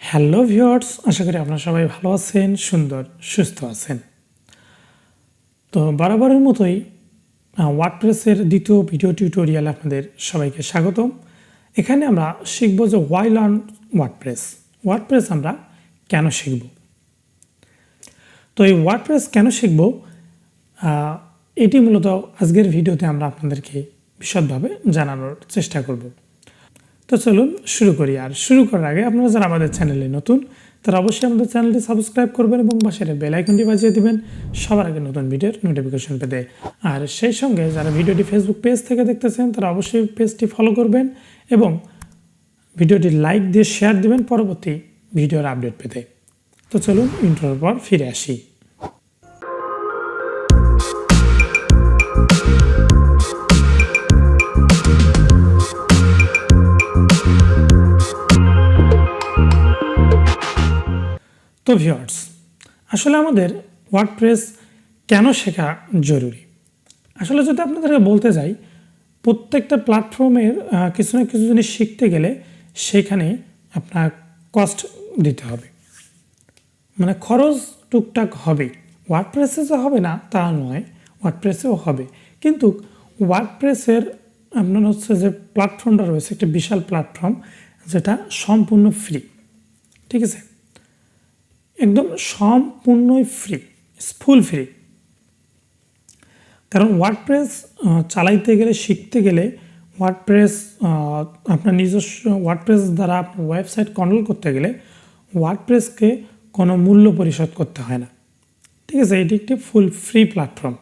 Hello viewers, আশা করি আপনারা সবাই ভালো আছেন, সুন্দর সুস্থ আছেন। তো বরাবরের মতোই ওয়ার্ডপ্রেসের দ্বিতীয় ভিডিও টিউটোরিয়ালে আপনাদের সবাইকে স্বাগতম। এখানে আমরা শিখব যে ওয়াই লার্ন ওয়ার্ডপ্রেস আমরা কেন শিখব। তো এই ওয়ার্ডপ্রেস কেন শিখব এটি মূলত আজকের ভিডিওতে আমরা আপনাদেরকে বিশদভাবে জানানোর চেষ্টা করব। তো চলুন শুরু করি। আর শুরু করার আগে আপনারা যারা আমাদের চ্যানেলে নতুন তারা অবশ্যই আমাদের চ্যানেলটি সাবস্ক্রাইব করবেন এবং পাশের বেল আইকনটি বাজিয়ে দিবেন সবার আগে নতুন ভিডিওর নোটিফিকেশন পেতে। আর সেই সঙ্গে যারা ভিডিওটি ফেসবুক পেজ থেকে দেখতেছেন তারা অবশ্যই পেজটি ফলো করবেন এবং ভিডিওটি লাইক দিয়ে শেয়ার দিবেন পরবর্তী ভিডিওর আপডেট পেতে। তো চলুন ইন্ট্রোর পর ফিরে আসি। তো ভিউয়ার্স, আসলে আমাদের ওয়ার্ডপ্রেস কেন শেখা জরুরি। আসলে যদি আপনাদেরকে বলতে যাই, প্রত্যেকটা প্ল্যাটফর্মের কিছু না কিছু জিনিস শিখতে গেলে সেখানে আপনার কস্ট দিতে হবে, মানে খরচ টুকটাক হবে। ওয়ার্ডপ্রেসে যে হবে না তা নয়, ওয়ার্ডপ্রেসেও হবে, কিন্তু ওয়ার্ডপ্রেসের আপনার হচ্ছে যে প্ল্যাটফর্মটা রয়েছে একটা বিশাল প্ল্যাটফর্ম যেটা সম্পূর্ণ ফ্রি। ঠিক আছে, একদম সম্পূর্ণই ফ্রি, ফুল ফ্রি। কারণ ওয়ার্ডপ্রেস চালাইতে গেলে, শিখতে গেলে, ওয়ার্ডপ্রেস আপনার নিজস্ব ওয়ার্ডপ্রেস দ্বারা আপনার ওয়েবসাইট কন্ট্রোল করতে গেলে ওয়ার্ডপ্রেসকে কোনো মূল্য পরিশোধ করতে হয় না। ঠিক আছে, এটি একটি ফুল ফ্রি প্ল্যাটফর্ম।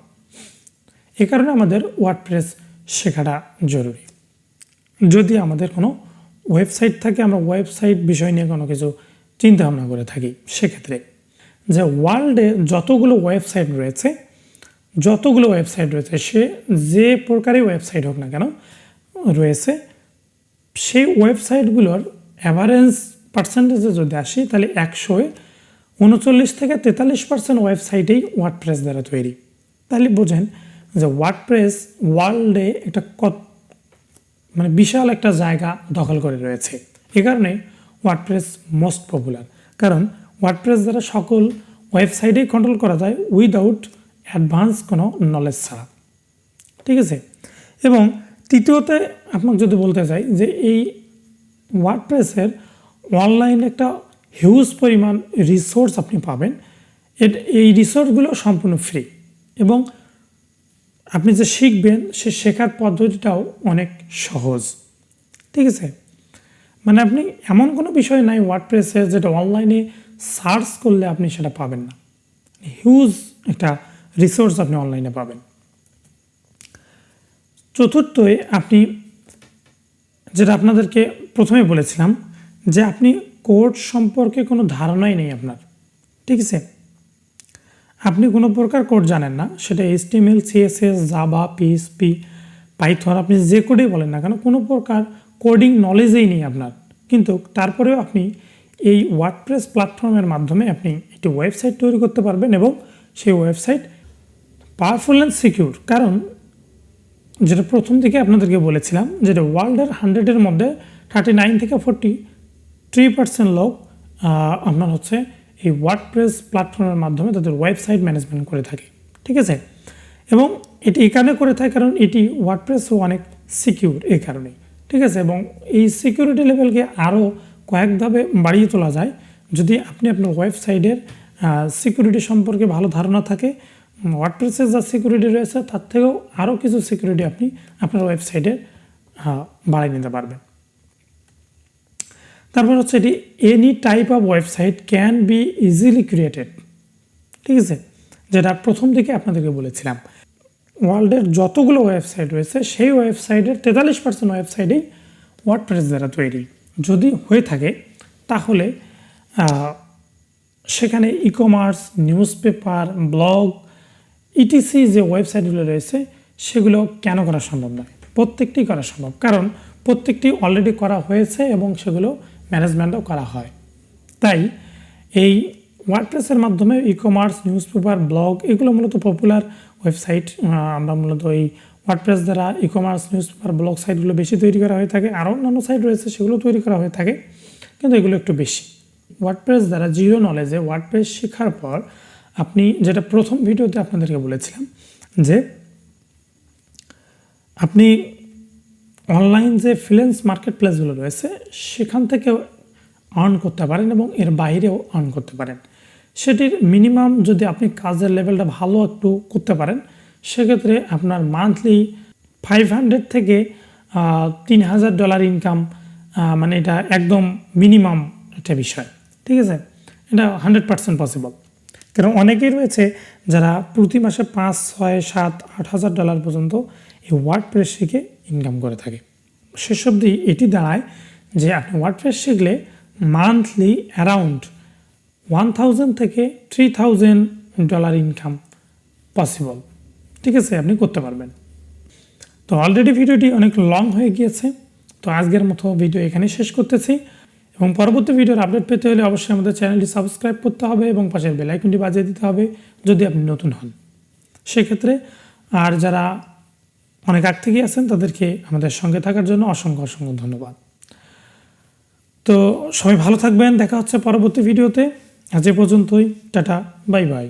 এ কারণে আমাদের ওয়ার্ডপ্রেস শেখাটা জরুরি। যদি আমাদের কোনো ওয়েবসাইট থাকে, আমরা ওয়েবসাইট বিষয় নিয়ে কোনো কিছু চিন্তা ভাবনা করে থাকি, সেক্ষেত্রে যে ওয়ার্ল্ডে যতগুলো ওয়েবসাইট রয়েছে সে যে প্রকারই ওয়েবসাইট হোক না কেন রয়েছে, সেই ওয়েবসাইটগুলোর অ্যাভারেজ পার্সেন্টেজে যদি আসি তাহলে 139 থেকে 43% ওয়েবসাইটেই ওয়ার্ডপ্রেস দ্বারা তৈরি। তাহলে বোঝেন যে ওয়ার্ডপ্রেস ওয়ার্ল্ডে একটা মানে বিশাল একটা জায়গা দখল করে রয়েছে। এ কারণে ওয়ার্ডপ্রেস মোস্ট পপুলার, কারণ ওয়ার্ডপ্রেস দ্বারা সকল ওয়েবসাইটেই কন্ট্রোল করা যায় উইদাউট অ্যাডভান্স কোনো নলেজ ছাড়া। ঠিক আছে, এবং তৃতীয়তে আপনাকে যদি বলতে চাই যে এই ওয়ার্ডপ্রেসের অনলাইনে একটা হিউজ পরিমাণ রিসোর্স আপনি পাবেন। এই রিসোর্সগুলো সম্পূর্ণ ফ্রি এবং আপনি যে শিখবেন সে শেখার পদ্ধতিটাও অনেক সহজ। ঠিক আছে, মানে আপনি এমন কোনো বিষয় নাই ওয়ার্ডপ্রেসে যেটা অনলাইনে সার্চ করলে আপনি সেটা পাবেন না। হিউজ একটা রিসোর্স আপনি অনলাইনে পাবেন। চতুর্থই, আপনি যেটা আপনাদেরকে প্রথমে বলেছিলাম যে আপনি কোড সম্পর্কে কোনো ধারণাই নেই আপনার। ঠিক আছে, আপনি কোনো প্রকার কোড জানেন না, সেটা HTML, CSS, Java, PHP, Python, আপনি যে কোডেই বলেন না কেন, কোনো প্রকার কোডিং নলেজেই নেই আপনার। কিন্তু তারপরেও আপনি এই ওয়ার্ডপ্রেস প্ল্যাটফর্মের মাধ্যমে আপনি একটি ওয়েবসাইট তৈরি করতে পারবেন এবং সেই ওয়েবসাইট পাওয়ারফুল অ্যান্ড সিকিউর। কারণ যেটা প্রথম থেকে আপনাদেরকে বলেছিলাম, যেটা ওয়ার্ল্ডের 100-এর মধ্যে 39 থেকে 43% লোক আপনার হচ্ছে এই ওয়ার্ডপ্রেস প্ল্যাটফর্মের মাধ্যমে তাদের ওয়েবসাইট ম্যানেজমেন্ট করে থাকে। ঠিক আছে, এবং এটি এই কারণে করে থাকে কারণ এটি ওয়ার্ডপ্রেসও অনেক সিকিউর এই কারণেই। ঠিক আছে, এবং এই সিকিউরিটি লেভেলকে আরও কয়েকভাবে বাড়িয়ে তোলা যায় যদি আপনি আপনার ওয়েবসাইটের সিকিউরিটি সম্পর্কে ভালো ধারণা থাকে। ওয়ার্ডপ্রেসের যা সিকিউরিটি রয়েছে তার থেকেও আরও কিছু সিকিউরিটি আপনি আপনার ওয়েবসাইটে বাড়িয়ে নিতে পারবেন। তারপর হচ্ছে এটি any type of website can be easily created. ঠিক আছে, যেটা প্রথম থেকে আপনাদেরকে বলেছিলাম, ওয়ার্ল্ডের যতগুলো ওয়েবসাইট রয়েছে সেই ওয়েবসাইটের 43% ওয়েবসাইটেই ওয়ার্ডপ্রেস দ্বারা তৈরি। যদি হয়ে থাকে তাহলে সেখানে e-commerce, newspaper, blog, etc যে ওয়েবসাইটগুলো রয়েছে সেগুলো কেন করা সম্ভব নয়? প্রত্যেকটি করা সম্ভব, কারণ প্রত্যেকটি অলরেডি করা হয়েছে এবং সেগুলো ম্যানেজমেন্টও করা হয়। তাই এই ওয়ার্ডপ্রেসের মাধ্যমে ই-কমার্স, নিউজ পেপার, ব্লগ এগুলো মূলত পপুলার ওয়েবসাইট। আমরা মূলত এই ওয়ার্ডপ্রেস দ্বারা ই-কমার্স, নিউজ পেপার, ব্লগ সাইটগুলো বেশি তৈরি করা হয়ে থাকে। আরও অন্যান্য সাইট রয়েছে সেগুলো তৈরি করা হয়ে থাকে, কিন্তু এগুলো একটু বেশি। ওয়ার্ডপ্রেস দ্বারা জিরো নলেজে ওয়ার্ডপ্রেস শেখার পর আপনি যেটা প্রথম ভিডিওতে আপনাদেরকে বলেছিলাম যে আপনি অনলাইন যে ফ্রিল্যান্স মার্কেট প্লেসগুলো রয়েছে সেখান থেকে আর্ন করতে পারেন এবং এর বাইরেও আর্ন করতে পারেন। সেটির মিনিমাম যদি আপনি কাজের লেভেলটা ভালো একটু করতে পারেন সেক্ষেত্রে আপনার মান্থলি 500 থেকে $3000 ইনকাম, মানে এটা একদম মিনিমাম একটা বিষয়, ঠিক আছে? এটা 100% পসিবল। কারণ অনেকেই রয়েছে যারা প্রতি মাসে 5, 6, 7, $8000 পর্যন্ত এই ওয়ার্ডপ্রেস শিখে ইনকাম করে থাকে। শেষ অবধি এটি দাঁড়ায় যে আপনি ওয়ার্ডপ্রেস শিখলে মান্থলি অ্যারাউন্ড 1000 থেকে $3000 ইনকাম পসিবল, ঠিক আছে? আপনি করতে পারবেন। তো অলরেডি ভিডিওটি অনেক লং হয়ে গিয়েছে, তো আজকের মতো ভিডিও এখানেই শেষ করতেছি এবং পরবর্তী ভিডিওর আপডেট পেতে হলে অবশ্যই আমাদের চ্যানেলটি সাবস্ক্রাইব করতে হবে এবং পাশের বেল আইকনটি বাজিয়ে দিতে হবে যদি আপনি নতুন হন সেক্ষেত্রে। আর যারা অনেক আগ থেকেই আছেন তাদেরকে আমাদের সঙ্গে থাকার জন্য অসংখ্য ধন্যবাদ। তো সবাই ভালো থাকবেন, দেখা হচ্ছে পরবর্তী ভিডিওতে। আজ এ পর্যন্তই, টাটা, বাই বাই।